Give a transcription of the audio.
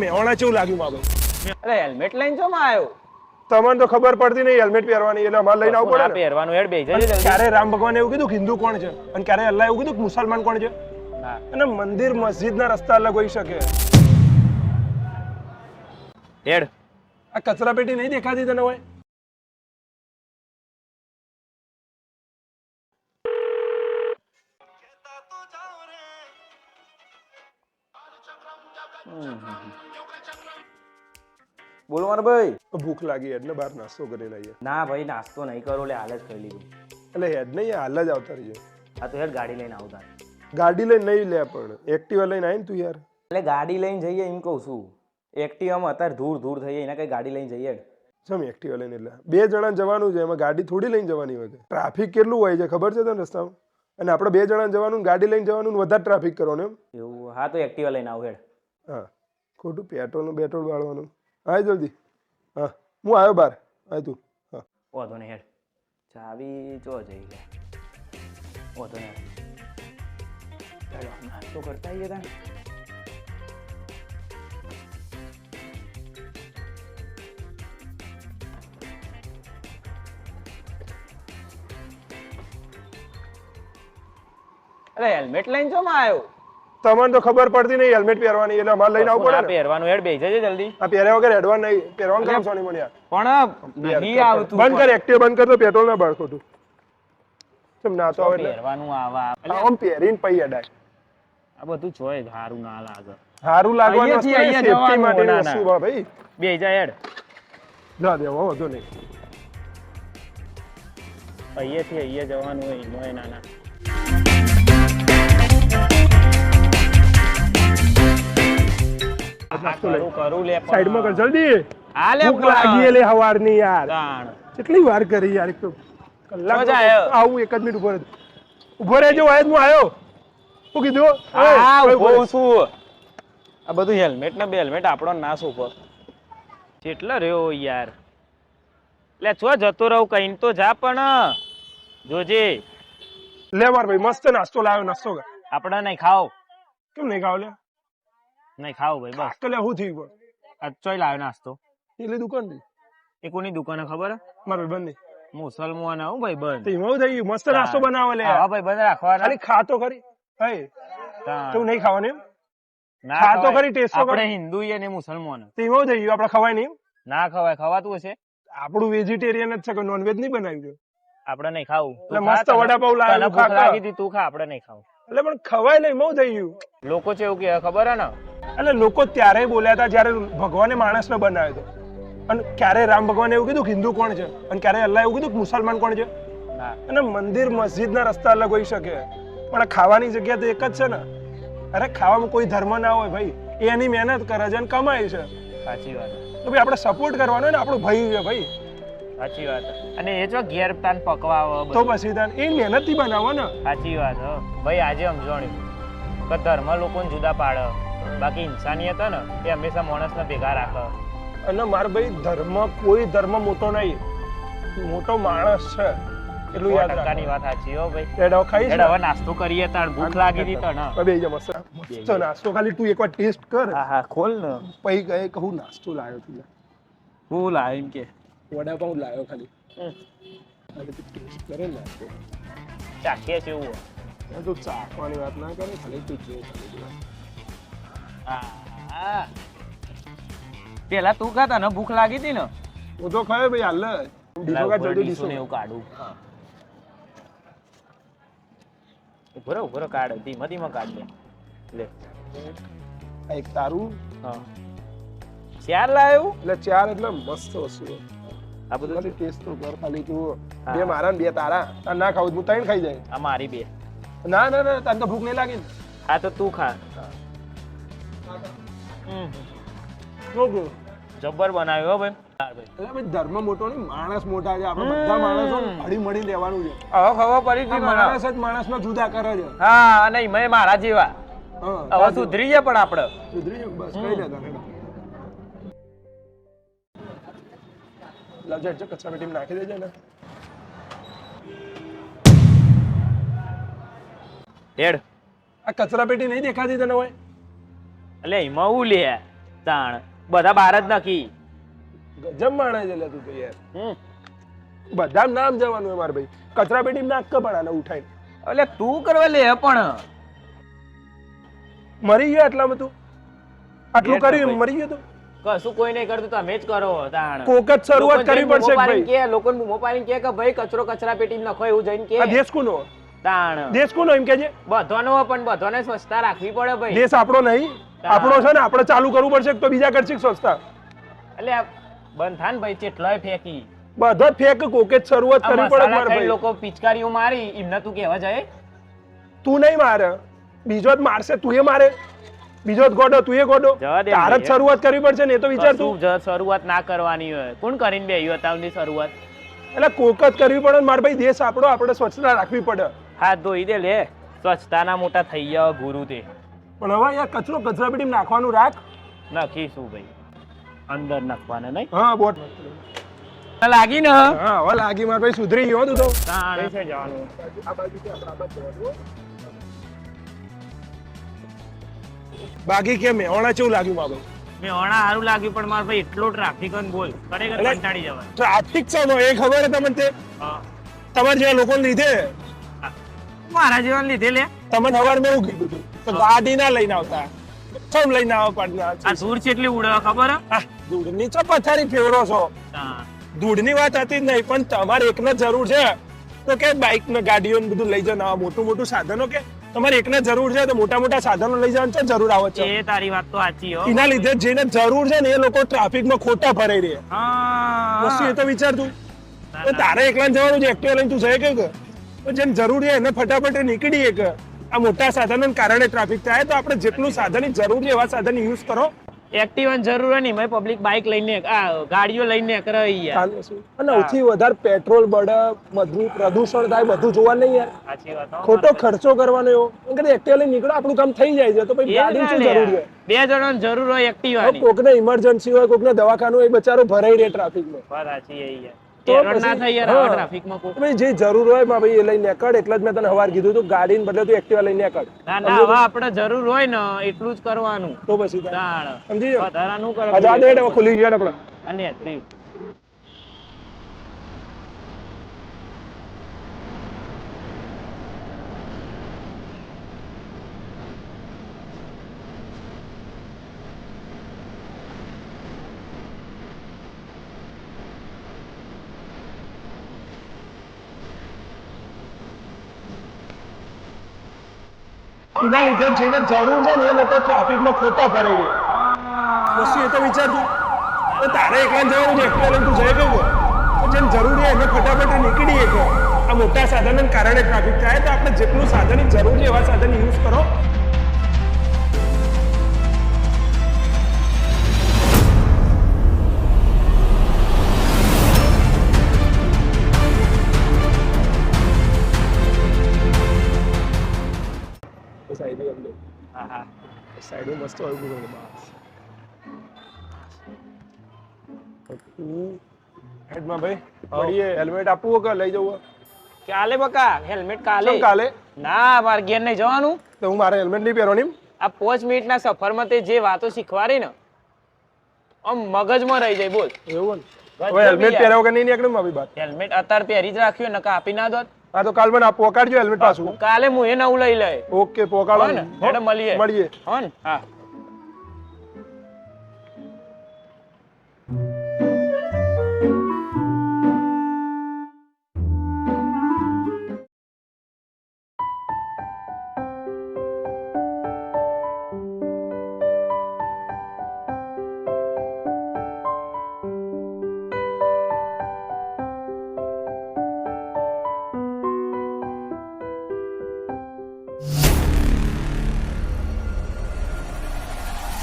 મેહોણા કેવું લાગ્યું મા ભાઈ? અરે હેલ્મેટ લઈને જો માં આવ્યો. તમને તો ખબર પડતી નહીં હેલ્મેટ પહેરવાની, એટલે અમારે લઈને આવવું પડે ને. પહેરવાનું હેડ બેહી જજે જલ્દી. ક્યારે રામ ભગવાન એવું કીધું કે હિન્દુ કોણ છે, અને ક્યારે અલ્લાહ એવું કીધું કે મુસલમાન કોણ છે? હા. અને મંદિર મસ્જિદના રસ્તા અલગ હોઈ શકે. હેડ. આ કચરા પેટી નહીં દેખાતી તને હોય? બોલો મારા ભાઈ. ભૂખ લાગી એટલે બહાર નાસ્તો કરી લઈએ. ના ભાઈ નાસ્તો નહીં કરો, લે હાલ જ ખાઈ લીધું. એટલે હેડ નહીં, હાલ જ આવતા રહીએ. આ તો યાર ગાડી લઈને આવતા. ગાડી લઈને નહીં લે, પણ એક્ટિવા લઈને આવીને તું યાર. એટલે ગાડી લઈને જઈએ એમ કહું છું. એક્ટિવામાં અત્યારે ધૂળ થઈ એના કઈ ગાડી લઈને જઈએ. સમ એક્ટિવા લઈને એટલે 2 જણા જવાનું છે, એમાં ગાડી થોડી લઈને જવાની હોય. ટ્રાફિક કેટલું હોય છે ખબર છે તને રસ્તામાં? અને આપણે 2 જણા જવાનું, ગાડી લઈને જવાનું, વધારે ટ્રાફિક કરવાનું એમ. એવું? હા તો એક્ટિવા લઈને આવ હેડ. હા, ખોટું પેટ્રોલ વાળવાનું. હા જલ્દી. હા, હું આવ્યો બહાર. હા તું. હા વાંધો નહીં હેડ. ચાવી ચો જઈ ગયા. વાંધો નહીં. ચાલો નાસ્તો કરતા આવીએ તાને. અરે હેલ્મેટ લઈને જો માં આવ્યો. તમને તો ખબર પડતી નહીં હેલ્મેટ પહેરવાની, એટલે અમારે લઈને આવવું પડે ને. પહેરવાનું હેડ બેહી જજે જલ્દી. આ પહેર્યા વગર હેડવા નહીં, પહેરવાનું કામ સોની મને યાર. પણ નહીં આવતું. બંધ કર, એક્ટિવ બંધ કર, તો પેટ્રોલ ના બળ ખોટું. કેમ ના તો આવે એટલે પહેરવાનું આવા. આમ પહેરીને પૈ અડાય. આ બધું જોય સારું ના લાગે. સારું લાગવાનું વસ્તુ નહીં, સેફટી માટેની વસ્તુ છે ભાઈ. બેહી જા હેડ. જા દેવો વધુ નહીં. અહીંયાથી અહીંયા જવાનું હોય એમાં નાના. કરું લે સાઈડમાં કર જલ્દી. આ લે ભૂખ લાગી એટલે હવારની યાર. તાણ. કેટલી વાર કરી યાર, એક તો કલાક મજા આવ્યો. આવું 1 જ મિનિટ ઉભો રહેજો. વાયદ હું આવ્યો. શું કીધું? હા ઓય, ઉભો છું. આ બધું હેલ્મેટ ને બે હેલ્મેટ આપણો નાશ ઉપર કેટલા રહ્યો યાર. લે છો જતો રહું કઈ તો જા, પણ જોજે. લે માર ભાઈ મસ્ત નાસ્તો લાવ્યો. નાસ્તો કર. આપણે નહીં ખાવ. કેમ નહીં ખાવ? લે નહીં ખાવ ભાઈ બસ. તો લે હું થયું? આ ચોય લાવ્યો નાસ્તો. એટલે દુકાન થી. એ કોની દુકાને ખબર હે? મારા ભાઈ બંધ. મુસલમાન હું ભાઈ બંધ. તો એમાં થઈ ગયું. મસ્ત નાસ્તો બનાવે લે. હા ભાઈ બંધ રાખવાના. ખાલી ખાતો ખરી. હે તું નહીં ખાવાનું એમ? ના ખાતો ખરી, ટેસ્ટ તો આપણે હિન્દુ ને મુસલમાન. તો એમાં થઈ ગયું. આપણે ખવાય નહીં? ના ખવાય. ખવાતું હશે. આપણું વેજીટેરિયન જ છે, કે નોનવેજ નહીં બનાવ્યું? આપણે નહીં ખાવું. એટલે મસ્ત વડાપાવ લાવ્યો. ભૂખ લાગી હતી તું ખા, આપણે નહીં ખાવું. એટલે પણ ખવાય નહીં, એમાં થઈ ગયું. લોકો છે એવું કે ખબર હે ને? એટલે લોકો ત્યારે બોલ્યા હતા જયારે ભગવાને માણસને બનાવ્યો હતો. અને ક્યારે રામ ભગવાન એવું કીધું કે હિન્દુ કોણ છે, અને ક્યારે અલ્લાહ એવું કીધું કે મુસલમાન કોણ છે? અને મંદિર મસ્જિદના રસ્તા અલગ હોઈ શકે, પણ આ ખાવાની જગ્યા તો એક જ છે ને. અરે ખાવામાં કોઈ ધર્મ ના હોય ભાઈ, એ એની મહેનત કરે છે અને કમાય છે. સાચી વાત. તો ભાઈ આપણે સપોર્ટ કરવાનો ને, આપણો ભાઈ છે ભાઈ. સાચી વાત. અને એ જો ઘેર તાન પકવા તો પછી તાન એ મહેનત થી બનાવો ને. સાચી વાત. ભાઈ આજે સમજણ્યું કે ધર્મ લોકોને જુદા પાડે, બાકી ઇન્સાનિયત ને એ હંમેશા માણસને ભેગા રાખે. અને મારા ભાઈ ધર્મ, કોઈ ધર્મ મોટો નહીં, મોટો માણસ છે એટલું યાદ રાખ. ટકાની વાત સાચી હો ભાઈ. એડો ખાઈશ ને? હવે નાસ્તો કરીએ તાણ ભૂખ લાગી હતી તને. બે જા મસ્ત મસ્ત નાસ્તો. ખાલી તું એકવાર ટેસ્ટ કર. હા હા ખોલ ને. પછી કહે કે હું નાસ્તો લાવ્યો છું. હું લાવ એમ કે વડાપાઉં લાવ્યો ખાલી. ખાલી તું ટેસ્ટ કરે ને નાસ્તો. ચાખીએ છે એવું. તું ચાખવાની વાત ના કરે, ખાલી તું જે હા પેલા તું ખાતા ને ભૂખ લાગી હતી ને. હું તો ખાયો ભાઈ હાલ. ડીશો કા જલ્દી ડીશો એવું કાઢું. ઉભરો કાઢ. ધીમા ધીમા કાઢ લે. એક તારું. હા 4 લાવ્યું. એટલે 4 એટલે મસ્ત વસ્તુ. આ બધું ખાલી ટેસ્ટ તો કર. ખાલી તું 2 મારા ને 2 તારા. તાર ના ખાવું હું 3 ખાઈ જાય. આ મારી 2. ના ના ના, તને તો ભૂખ નહીં લાગી ને? આ તો તું ખા. જબ્બર બનાવ્યો હો ભાઈ. એટલે ભાઈ ધર્મ મોટો નહીં, માણસ મોટા છે. આપણે બધા માણસો હળી મળી રહેવાનું છે. હવે ખબર પડી ગઈ. માણસ જ માણસને જુદા કરે છે. હા અને મેં મારા જેવા. હા હવે સુધરી જાય પણ આપણે. સુધરી જાય બસ. કઈ લેતા ને લાવજો એટલે કચરા પેટીમાં નાખી દેજે ને. હેડ. આ કચરા પેટી નહીં દેખાતી તને હોય? એટલે એમાં હું લે તાણ બધા બાર જ નથી. ગજબ માણસ છે લે તું તો યાર. હમ બધા નામ જવાનું હોય મારે ભાઈ. કચરા પેટી નાખ કે પણ આને ઉઠાઈને એટલે તું કરવા લે પણ મરી ગયો આટલામાં તું આટલું એટલે કર્યું ભાઈ. મરી ગયો તું. કશું કોઈ નહીં કરતું તમે જ કરો તાણ. કોક જ શરૂઆત કરવી પડશે કે ભાઈ. કે લોકોને બૂમો પાડીને કે ભાઈ કચરો કચરા પેટીમાં નાખો એવું જઈને આ કે દેશ કોનો? તાણ દેશ કોનો એમ કે છે? બધાનો પણ બધાને સ્વચ્છતા રાખવી પડે ભાઈ. દેશ આપણો નહીં. આપણો છે ને આપણે ચાલુ કરવું પડશે તો બીજા કરશે કે સ્વચ્છતા. એટલે આ બંધ થાય ને ભાઈ ચેટલાય ફેંકી બધા ફેક કોકે જ શરૂઆત આ કરવી પડે મસાલા મારે ખાઈને ભાઈ. લોકો પિચકારીઓ મારી એમને તું કહેવા જાય તું નહીં મારે બીજો જ મારશે તું એ મારે બીજો જ ગોડો તું એ ગોડો જવા દે તારે જ ભાઈ. શરૂઆત કરવી પડશે ને એ તો વિચાર તું. કશું જ શરૂઆત ના કરવાની હોય કોણ કરીને બેહ્યું હતા શરૂઆત એટલે કોક જ કરવી પડે ને મારે ભાઈ દેશ આપણો આપણે સ્વચ્છતા રાખવી પડે. હાથ ધોઈ દે લે સ્વચ્છતાના મોટા થઈ ગયા ગુરુ તે પણ હવે યાર કચરો કચરા પેટીમાં નાખવાનું રાખ. નાખીશું ભાઈ અંદર નાખવાના નહીં હા બોટ લાગી ને હા હવે લાગી મારે ભાઈ સુધરી ગયો તું તો. તાણ છે જવાનું આ બાજુથી આપણે આ બાજુ જવાનું. બાકી કેમ મેહોણા કેવું લાગ્યું મારે ભાઈ? મેં હણા સારું લાગ્યું પણ મારે ભાઈ એટલો ટ્રાફિક બોલ ખરેખર એટલે- કંટાળી જવાય ટ્રાફિક છે એ ખબર છે તમને તે હા. તમારા જેવા લોકોને લીધે મારા જેવાને લીધે લે તમને સવારમાં એવું કીધું હતું તો ગાડી ના લઈને આવતા ચમ લઈને આવવા પડના આ ધૂળ કેટલી ઉડે ખબર હે? ધૂળની ચો પથારી ફેરવો છો. તાણ. ધૂળની વાત હતી જ નહીં પણ તમારે એકને જ જરૂર છે તો કે બાઇક ને ગાડીઓ ને બધું લઈ જાવ નવા મોટું મોટું સાધનો કે તમારે એકને જ જરૂર છે તો મોટા મોટા સાધનો લઈ જવાની છે જરૂર આવે છે. એ તારી વાત તો સાચી હો એના લીધે જેને જરૂર છે ને એ લોકો ટ્રાફિકમાં ખોટા ભરાઈ રહે. હા. વસ્તુ એ તો વિચાર તું તો તારે એકલા જવાનું છે એક્ટિવા લઈને તું જઈ કે તો જેને જરૂર છે એને ફટાફટ નીકળીએ કે આ મોટા સાધનોને કારણે ટ્રાફિક થાય તો આપણે જેટલું સાધનની જરૂર છે એવા સાધન યુઝ કરો. એક્ટિવા જરૂર હોય નહીં મેં પબ્લિક બાઇક લઈને આ ગાડીઓ લઈને કરે યાર ચાલે છે. અને સૌથી વધારે પેટ્રોલ બળે બધું પ્રદૂષણ થાય બધું જોવા નહીં યાર સાચી વાત હો. ખોટો ખર્ચો કરવાનો એવો એમ કે એક્ટિવા લઈને નીકળો આપણું કામ થઈ જાય છે તો પછી એ ગાડી ના શું લે જરૂર છે? યાર. બે જણાને જરૂર હોય હવે એક્ટિવાની કોકને ઇમરજન્સી હોય કોકને દવાખાનું હોય, એ બચારો ભરાઈ રહે ટ્રાફિકમાં. વાત સાચી એ યાર તો હેરાન ના પછી- થાય યાર હા. આવા ટ્રાફિકમાં કોઈ ભાઈ જે જરૂર હોય માં ભાઈ એ લઈને નીકળ. એટલે જ મેં તને સવાર કીધું તું ગાડીને બદલે તું એક્ટિવા લઈને નીકળ. ના ના હવે આપણે જરૂર હોય ને એટલું જ કરવાનું તો પછી તારે. તાણ સમજી ગયો? વધારાનું આ જા દે હવે ખુલી ગયા આપણે. અને ટ્રીપ એના લીધે જેને જરૂર છે ને એ લોકો ટ્રાફિકમાં ખોટા ભરાઈ રહે. વસ્તુ એ તો વિચાર તું તો તારે એકલા જવાનું છે એક્ટિવા લઈને તું જઈ ગયો તો જેને જરૂર છે એને ફટાફટ નીકળીએ કે આ મોટા સાધનોને કારણે ટ્રાફિક થાય તો આપણે જેટલું સાધનની જરૂર છે એવા સાધન યુઝ કરો. હા હા સાઈડમાં મસ્ત હોય બધું બસ. હેડમાં ભાઈ મળીએ. હેલ્મેટ આપવું કે લઈ જવું? કાલે બકા હેલ્મેટ કાલે કેમ કાલે? ના મારે ઘેર નહીં જવાનું તો હું મારે હેલ્મેટ નહીં પહેરવાની એમ? આ 5 મિનિટના સફરમાં તે જે વાતો શીખવાડી ને આમ મગજમાં રહી જાય બોલ એવું ને? ગજબ હવે હેલ્મેટ યાર. પહેર્યા વગર નહીં નીકળે મારી વાત. હેલ્મેટ અત્યારે પહેરી જ રાખ્યું નકા આપી ના દોત હા તો કાલ મને પોકાડજો હેલ્મેટ પાછું. કાલે હું એ નવું લઈ લે ઓકે પોકાડો. હો ને હેડો મળીએ મળીએ. હો ને હા